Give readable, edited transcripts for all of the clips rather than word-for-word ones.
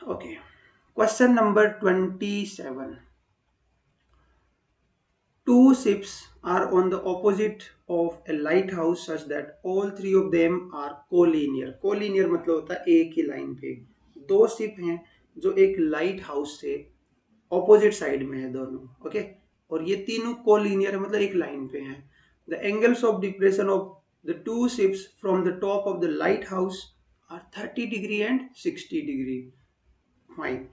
Okay. Question number 27. Two ships are on the opposite of a lighthouse such that all three of them are collinear. Collinear मतलब होता है एक ही line पे दो ship हैं जो एक लाइट हाउस से ऑपोजिट साइड में है दोनों. ओके. और ये तीनों कोलिनियर है मतलब एक लाइन पे हैं. The angles of depression of the two ships from the top of the light house are 30 degree and 60 degree. Fine.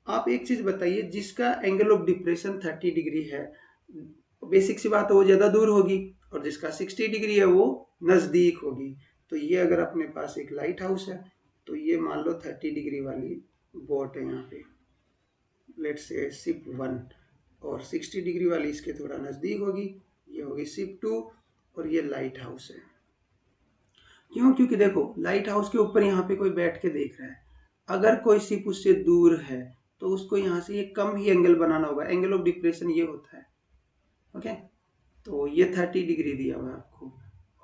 आप एक चीज बताइए, जिसका एंगल ऑफ डिप्रेशन 30 डिग्री है, बेसिक सी बात है वो ज्यादा दूर होगी, और जिसका 60 डिग्री है वो नजदीक होगी. तो ये अगर अपने पास एक लाइट हाउस है तो ये मान लो 30 डिग्री वाली बोट है यहाँ पे, लेट्स से शिप 1, और 60 डिग्री वाली इसके थोड़ा नजदीक होगी, ये होगी शिप 2, और ये लाइट हाउस है. क्यों? क्योंकि देखो लाइट हाउस के ऊपर यहाँ पे कोई बैठ के देख रहा है. अगर कोई शिप उससे दूर है तो उसको यहाँ से ये कम ही एंगल बनाना होगा. एंगल ऑफ डिप्रेशन ये होता है. ओके. तो ये 30 डिग्री दिया हुआ है आपको,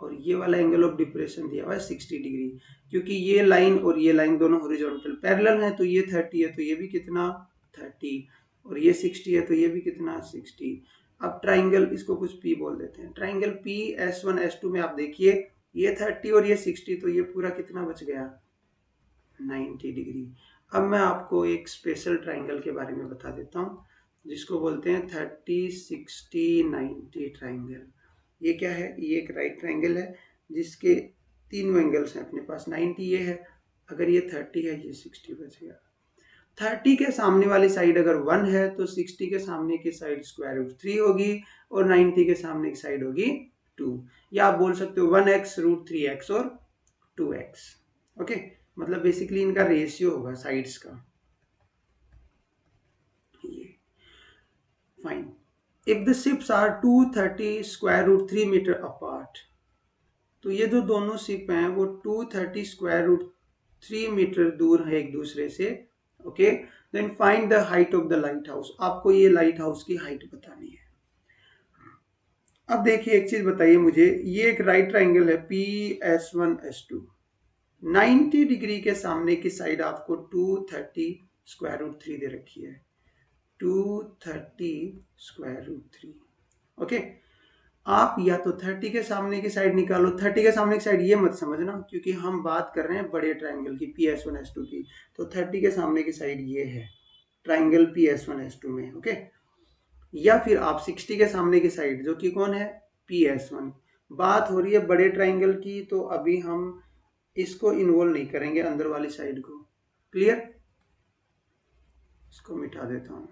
और ये वाला एंगल ऑफ डिप्रेशन दिया हुआ है 60 डिग्री. क्योंकि ये लाइन और ये लाइन दोनों हॉरिजॉन्टल पैरेलल है, तो ये 30 है तो ये भी कितना 30, और ये 60 है तो ये भी कितना 60. अब ट्राइंगल, इसको कुछ पी बोल देते हैं, ट्राइंगल पी S1 S2 में आप देखिए ये 30 और ये 60, तो ये पूरा कितना बच गया 90 डिग्री. अब मैं आपको एक स्पेशल ट्राइंगल के बारे में बता देता हूँ जिसको बोलते हैं 30 60 90 ट्राइंगल. ये क्या है? ये एक राइट ट्राइंगल है जिसके तीनों एंगल्स हैं अपने पास. 90 ये है, अगर ये 30 है, ये 60 बच गया. 30 के सामने वाली साइड अगर 1 है तो 60 के सामने की साइड स्क्वायर रूट 3 होगी, और 90 के सामने की साइड होगी 2. या आप बोल सकते हो 1x रूट 3x और 2x. ओके. मतलब बेसिकली इनका रेशियो होगा साइड्स का. ये fine. If the ships are 230 square root 3 metre apart, तो ये जो दोनों शिप हैं वो 230 स्क्वायर रूट 3 मीटर दूर है एक दूसरे से. Okay. Then find the height of the light house. आपको ये लाइट हाउस की हाइट बतानी है. अब देखिए एक चीज बताइए मुझे, ये एक राइट ट्राइंगल है PS1 S2. 90 डिग्री के सामने की साइड आपको 230 स्क्वायर रूट 3 दे रखी है. 230 स्क्वायर रूट 3. ओके. आप या तो 30 के सामने की साइड निकालो. 30 के सामने की साइड ये मत समझना, क्योंकि हम बात कर रहे हैं बड़े ट्राइंगल की PS1 S2 की. तो 30 के सामने की साइड ये है ट्राइंगल PS1 S2 में. ओके. या फिर आप 60 के सामने की साइड, जो कि कौन है PS1. बात हो रही है बड़े ट्राइंगल की, तो अभी हम इसको इन्वॉल्व नहीं करेंगे अंदर वाली साइड को. क्लियर? इसको मिटा देता हूं.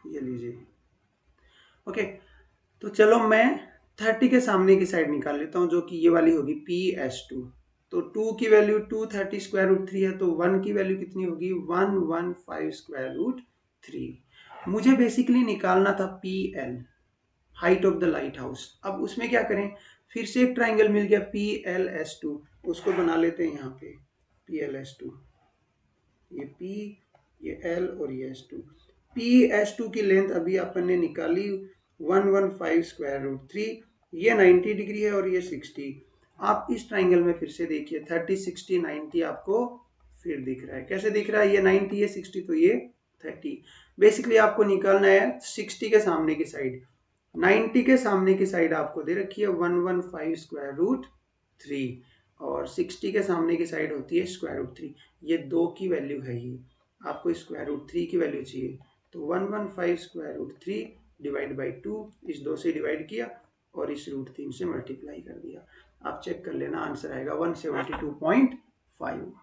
ये लीजिए. ओके. तो चलो मैं 30 के सामने की साइड निकाल लेता हूं, जो कि ये वाली होगी PS2. तो 2 की वैल्यू 230 स्क्वायर रूट 3 है, तो 1 की वैल्यू कितनी होगी 115 स्क्वायर रूट 3. मुझे बेसिकली निकालना था PL, height of the light house. अब उसमें क्या करें, फिर से एक ट्राइंगल मिल गया PLS2, उसको बना लेते हैं यहाँ पे PLS2. ये P, ये L और ये S2. PS2 की लेंथ अभी अपन ने निकाली 115 स्क्वायर रूट 3. ये 90 डिग्री है और ये 60. आप इस ट्राइंगल में फिर से देखिए 30 60 90 आपको फिर दिख रहा है. कैसे दिख रहा है? ये 90 है 60 तो ये 30. बेसिकली आपको निकालना है 60 के सामने की साइड. 90 के सामने की साइड आपको दे रखी है 115 स्क्वायर रूट 3, और 60 के सामने की साइड होती है स्क्वायर रूट 3. ये 2 की वैल्यू है, ये आपको स्क्वायर रूट 3 की वैल्यू चाहिए. तो 115 स्क्वायर रूट 3 डिवाइड बाई 2, इस 2 से डिवाइड किया और इस रूट 3 से मल्टीप्लाई कर दिया. आप चेक कर लेना, आंसर आएगा 172.5.